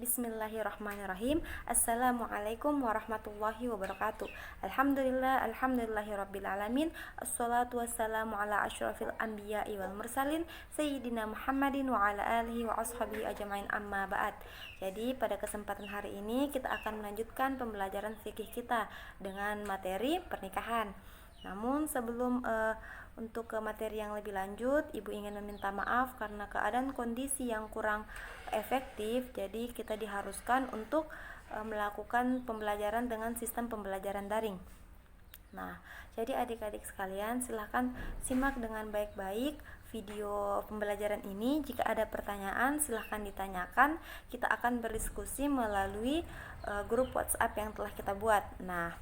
Bismillahirrahmanirrahim. Assalamualaikum warahmatullahi wabarakatuh. Alhamdulillahirabbil alamin. Assalatu wassalamu ala asyrafil anbiya'i wal mursalin sayyidina Muhammadin wa ala alihi wa ashabihi ajmain, amma ba'd. Jadi pada kesempatan hari ini kita akan melanjutkan pembelajaran fikih kita dengan materi pernikahan. Namun sebelum untuk ke materi yang lebih lanjut, Ibu ingin meminta maaf karena keadaan kondisi yang kurang efektif. Jadi kita diharuskan untuk melakukan pembelajaran dengan sistem pembelajaran daring. Nah, jadi adik-adik sekalian silahkan simak dengan baik-baik video pembelajaran ini. Jika ada pertanyaan silahkan ditanyakan. Kita akan berdiskusi melalui grup WhatsApp yang telah kita buat. Nah,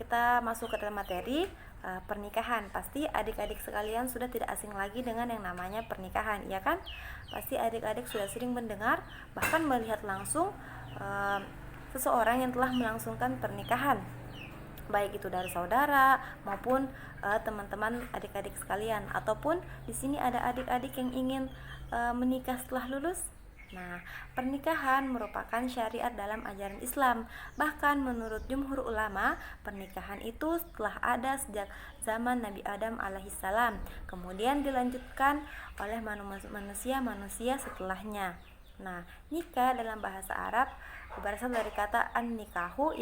kita masuk ke dalam materi pernikahan. Pasti adik-adik sekalian sudah tidak asing lagi dengan yang namanya pernikahan, ya kan? Pasti adik-adik sudah sering mendengar bahkan melihat langsung seseorang yang telah melangsungkan pernikahan, baik itu dari saudara maupun teman-teman adik-adik sekalian, ataupun di sini ada adik-adik yang ingin menikah setelah lulus. Nah, pernikahan merupakan syariat dalam ajaran Islam. Bahkan menurut jumhur ulama, pernikahan itu telah ada sejak zaman Nabi Adam alaihissalam, kemudian dilanjutkan oleh manusia setelahnya. Nah, nikah dalam bahasa Arab berasal dari kata an-nikahu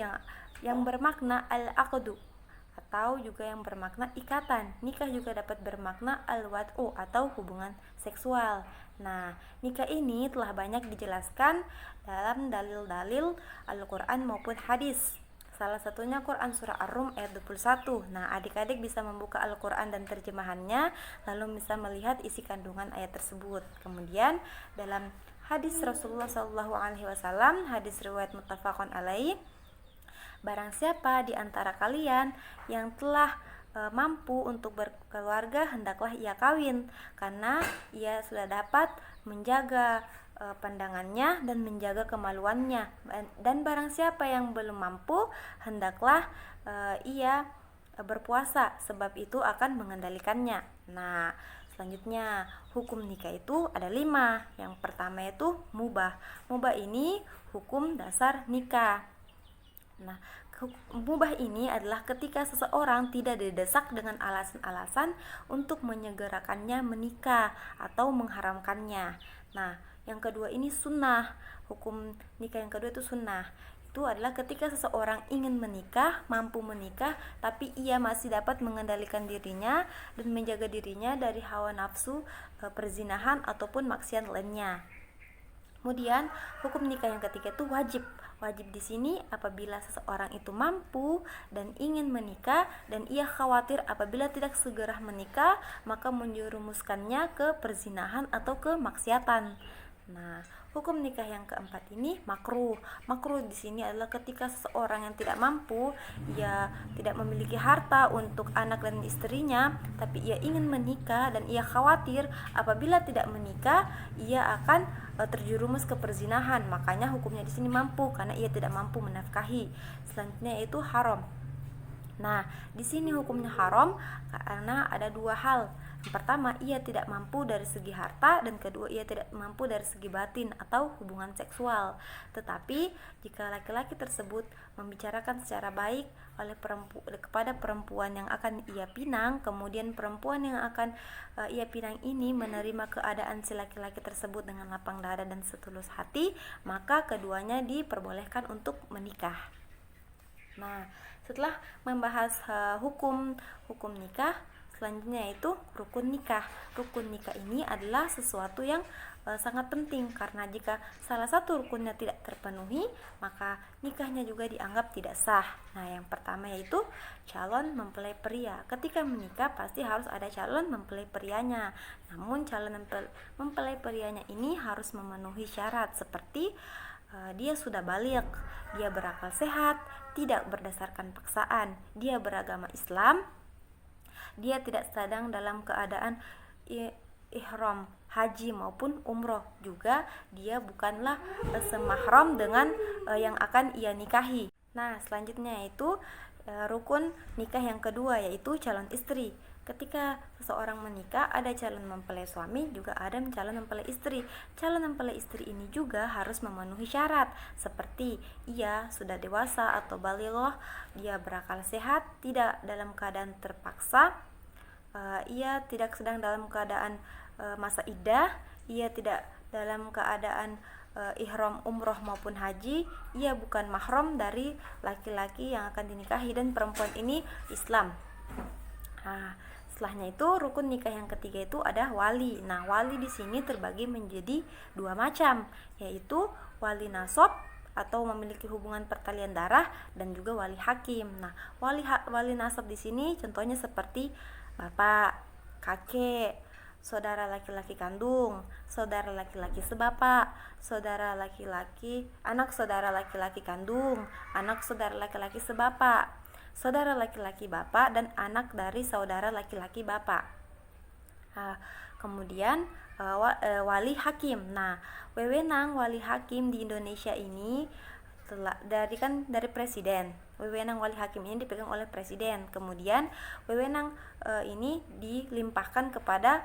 yang bermakna al-aqdu atau juga yang bermakna ikatan. Nikah juga dapat bermakna al-wad'u atau hubungan seksual. Nah, nikah ini telah banyak dijelaskan dalam dalil-dalil Al-Quran maupun hadis. Salah satunya Quran surah Ar-Rum ayat 21. Nah, adik-adik bisa membuka Al-Quran dan terjemahannya, lalu bisa melihat isi kandungan ayat tersebut. Kemudian dalam hadis Rasulullah SAW, hadis riwayat muttafaqun alaih, barang siapa di antara kalian yang telah mampu untuk berkeluarga, hendaklah ia kawin, karena ia sudah dapat menjaga pandangannya dan menjaga kemaluannya. Dan barang siapa yang belum mampu, hendaklah ia berpuasa, sebab itu akan mengendalikannya. Nah, selanjutnya hukum nikah itu ada 5. Yang pertama itu mubah. Mubah ini hukum dasar nikah. Nah, mubah ini adalah ketika seseorang tidak didesak dengan alasan-alasan untuk menyegerakannya menikah atau mengharamkannya. Nah, yang kedua ini sunnah. Hukum nikah yang kedua itu sunnah. Itu adalah ketika seseorang ingin menikah, mampu menikah, tapi ia masih dapat mengendalikan dirinya dan menjaga dirinya dari hawa nafsu, perzinahan ataupun maksiat lainnya. Kemudian hukum nikah yang ketiga itu wajib. Wajib di sini apabila seseorang itu mampu dan ingin menikah dan ia khawatir apabila tidak segera menikah maka menjerumuskannya ke perzinahan atau ke maksiatan. Nah, hukum nikah yang keempat ini makruh. Makruh di sini adalah ketika seseorang yang tidak mampu, ia tidak memiliki harta untuk anak dan istrinya, tapi ia ingin menikah dan ia khawatir apabila tidak menikah ia akan terjerumus ke perzinahan. Makanya hukumnya di sini mampu karena ia tidak mampu menafkahi. Selanjutnya itu haram. Nah, di sini hukumnya haram karena ada 2 hal. Yang pertama, ia tidak mampu dari segi harta, dan kedua, ia tidak mampu dari segi batin atau hubungan seksual. Tetapi jika laki-laki tersebut membicarakan secara baik kepada perempuan yang akan ia pinang, kemudian perempuan yang akan ia pinang ini menerima keadaan si laki-laki tersebut dengan lapang dada dan setulus hati, maka keduanya diperbolehkan untuk menikah. Nah, setelah membahas hukum nikah, selanjutnya yaitu rukun nikah. Rukun nikah ini adalah sesuatu yang sangat penting karena jika salah satu rukunnya tidak terpenuhi, maka nikahnya juga dianggap tidak sah. Nah, yang pertama yaitu calon mempelai pria. Ketika menikah pasti harus ada calon mempelai prianya. Namun calon mempelai prianya ini harus memenuhi syarat seperti dia sudah baligh, dia berakal sehat, tidak berdasarkan paksaan, dia beragama Islam, dia tidak sedang dalam keadaan ihram haji maupun umroh, juga dia bukanlah semahram dengan yang akan ia nikahi. Nah, selanjutnya yaitu rukun nikah yang kedua yaitu calon istri. ketika seseorang menikah, ada calon mempelai suami, juga ada calon mempelai istri. Calon mempelai istri ini juga harus memenuhi syarat, seperti ia sudah dewasa atau baligh, dia berakal sehat, tidak dalam keadaan terpaksa, ia tidak sedang dalam keadaan masa iddah, ia tidak dalam keadaan ihram umroh maupun haji, ia bukan mahram dari laki-laki yang akan dinikahi, dan perempuan ini Islam. Setelahnya itu rukun nikah yang ketiga itu ada wali. Nah, wali di sini terbagi menjadi dua macam, yaitu wali nasab atau memiliki hubungan pertalian darah, dan juga wali hakim. Nah, wali nasab di sini contohnya seperti bapak, kakek, saudara laki-laki kandung, saudara laki-laki sebapak, saudara laki-laki, anak saudara laki-laki kandung, anak saudara laki-laki sebapak, saudara laki-laki bapak, dan anak dari saudara laki-laki bapak. Kemudian wali hakim. Nah, wewenang wali hakim di Indonesia ini dari presiden. Wewenang wali hakim ini dipegang oleh presiden. Kemudian wewenang ini dilimpahkan kepada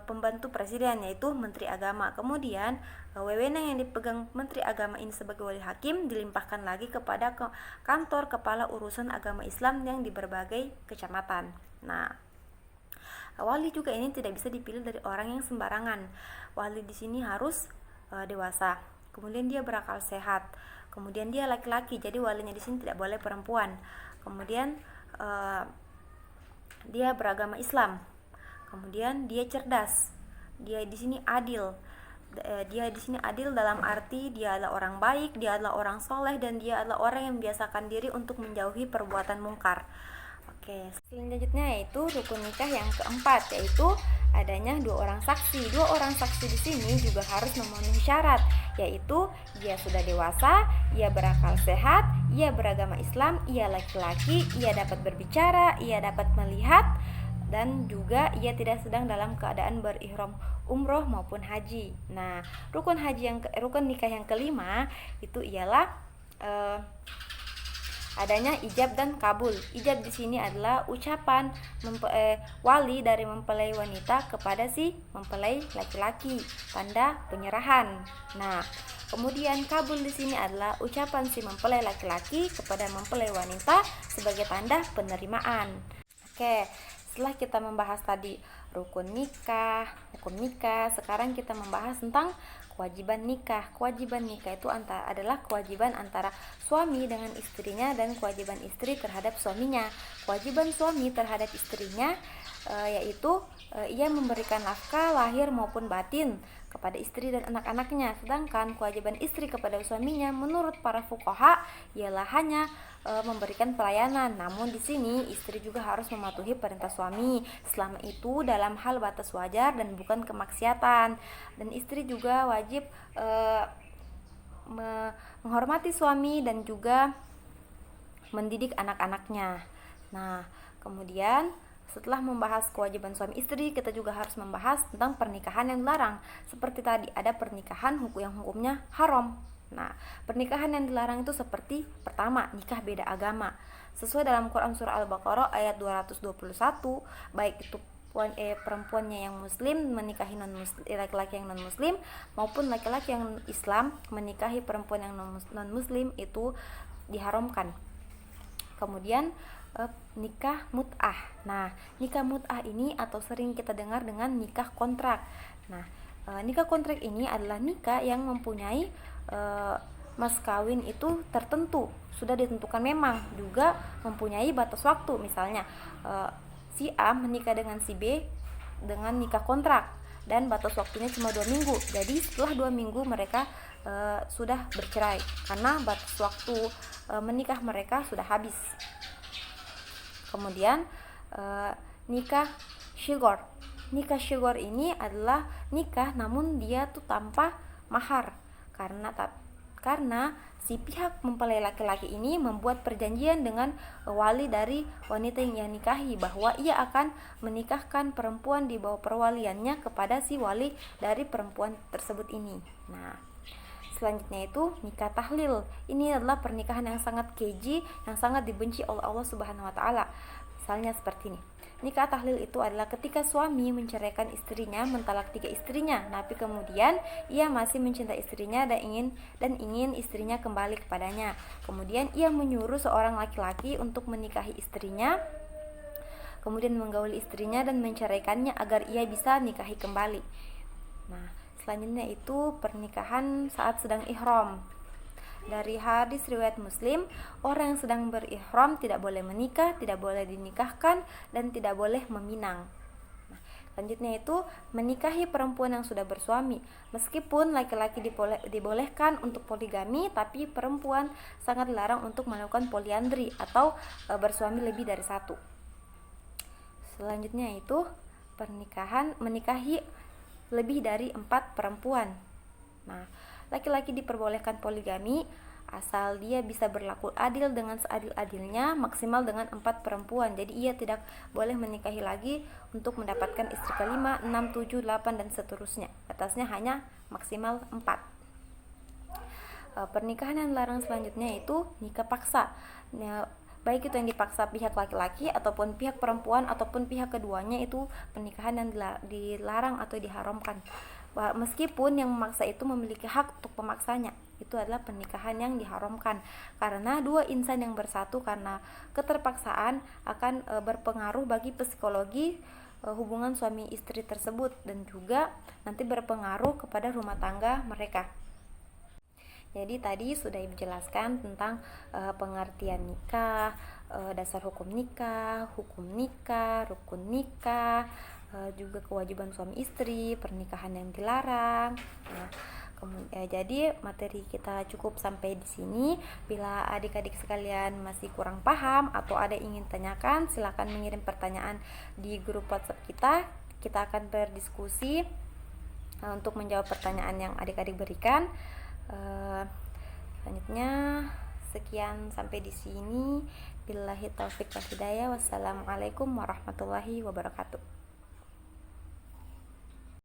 pembantu presiden, yaitu Menteri Agama. Kemudian wewenang yang dipegang Menteri Agama ini sebagai wali hakim dilimpahkan lagi kepada kantor kepala urusan agama Islam yang di berbagai kecamatan. Nah, wali juga ini tidak bisa dipilih dari orang yang sembarangan. Wali di sini harus dewasa. Kemudian dia berakal sehat. Kemudian dia laki-laki, jadi walinya di sini tidak boleh perempuan. Kemudian dia beragama Islam. Kemudian dia cerdas. Dia di sini adil. Dia di sini adil dalam arti dia adalah orang baik, dia adalah orang soleh, dan dia adalah orang yang membiasakan diri untuk menjauhi perbuatan mungkar. Oke, selanjutnya yaitu rukun nikah yang keempat, yaitu adanya dua orang saksi. Dua orang saksi di sini juga harus memenuhi syarat, yaitu dia sudah dewasa, ia berakal sehat, ia beragama Islam, ia laki-laki, ia dapat berbicara, ia dapat melihat, dan juga ia tidak sedang dalam keadaan berihram umroh maupun haji. Nah, rukun nikah yang kelima itu ialah adanya ijab dan kabul. Ijab di sini adalah ucapan wali dari mempelai wanita kepada si mempelai laki-laki, tanda penyerahan. Nah, kemudian kabul di sini adalah ucapan si mempelai laki-laki kepada mempelai wanita sebagai tanda penerimaan. Oke, setelah kita membahas tadi rukun nikah, hukum nikah, sekarang kita membahas tentang kewajiban nikah. Kewajiban nikah itu adalah kewajiban antara suami dengan istrinya dan kewajiban istri terhadap suaminya. Kewajiban suami terhadap istrinya yaitu ia memberikan nafkah lahir maupun batin kepada istri dan anak-anaknya. Sedangkan kewajiban istri kepada suaminya menurut para fuqaha ialah hanya memberikan pelayanan. Namun di sini istri juga harus mematuhi perintah suami selama itu dalam hal batas wajar dan bukan kemaksiatan. Dan istri juga wajib menghormati suami dan juga mendidik anak-anaknya. Nah, kemudian setelah membahas kewajiban suami istri, kita juga harus membahas tentang pernikahan yang dilarang. Seperti tadi, ada pernikahan yang hukumnya haram. Nah, pernikahan yang dilarang itu seperti pertama, nikah beda agama. Sesuai dalam Quran surah Al-Baqarah ayat 221, baik itu perempuannya yang muslim menikahi laki-laki yang non muslim maupun laki-laki yang Islam menikahi perempuan yang non muslim itu diharamkan. Kemudian nikah mut'ah. Nah, nikah mut'ah ini atau sering kita dengar dengan nikah kontrak. Nah, nikah kontrak ini adalah nikah yang mempunyai mas kawin itu tertentu, sudah ditentukan, memang juga mempunyai batas waktu. Misalnya si A menikah dengan si B dengan nikah kontrak dan batas waktunya cuma 2 minggu. Jadi setelah 2 minggu mereka sudah bercerai karena batas waktu menikah mereka sudah habis. Kemudian nikah syigor. Nikah syigor ini adalah nikah namun dia tuh tanpa mahar, karena si pihak mempelai laki-laki ini membuat perjanjian dengan wali dari wanita yang ia nikahi bahwa ia akan menikahkan perempuan di bawah perwaliannya kepada si wali dari perempuan tersebut ini. Nah, selanjutnya itu nikah tahlil. Ini adalah pernikahan yang sangat keji, yang sangat dibenci oleh Allah Subhanahu wa taala. Misalnya seperti ini. Nikah tahlil itu adalah ketika suami menceraikan istrinya, mentalak 3 istrinya, tapi kemudian ia masih mencintai istrinya dan ingin istrinya kembali kepadanya. Kemudian ia menyuruh seorang laki-laki untuk menikahi istrinya, kemudian menggauli istrinya dan menceraikannya agar ia bisa nikahi kembali. Nah, selanjutnya itu pernikahan saat sedang ihram. Dari hadis riwayat Muslim, orang yang sedang berihram tidak boleh menikah, tidak boleh dinikahkan, dan tidak boleh meminang. Nah, selanjutnya itu menikahi perempuan yang sudah bersuami. Meskipun laki-laki dibolehkan untuk poligami, tapi perempuan sangat dilarang untuk melakukan poliandri atau bersuami lebih dari satu. Selanjutnya itu menikahi lebih dari 4 perempuan. Nah, laki-laki diperbolehkan poligami asal dia bisa berlaku adil dengan seadil-adilnya, maksimal dengan 4 perempuan. Jadi ia tidak boleh menikahi lagi untuk mendapatkan istri kelima, 6, 7, 8 dan seterusnya. Atasnya hanya maksimal 4. Pernikahan yang dilarang selanjutnya itu nikah paksa. Baik itu yang dipaksa pihak laki-laki ataupun pihak perempuan ataupun pihak keduanya, itu pernikahan yang dilarang atau diharamkan. Meskipun yang memaksa itu memiliki hak untuk pemaksanya, itu adalah pernikahan yang diharamkan, karena 2 insan yang bersatu karena keterpaksaan akan berpengaruh bagi psikologi hubungan suami istri tersebut, dan juga nanti berpengaruh kepada rumah tangga mereka. Jadi tadi sudah dijelaskan tentang pengertian nikah, dasar hukum nikah, rukun nikah, juga kewajiban suami istri, pernikahan yang dilarang. Nah, jadi materi kita cukup sampai di sini. Bila adik-adik sekalian masih kurang paham atau ada yang ingin tanyakan, silakan mengirim pertanyaan di grup WhatsApp kita. Kita akan berdiskusi untuk menjawab pertanyaan yang adik-adik berikan. Selanjutnya sekian sampai di sini. Billahi taufik wal hidayah. Wassalamualaikum warahmatullahi wabarakatuh.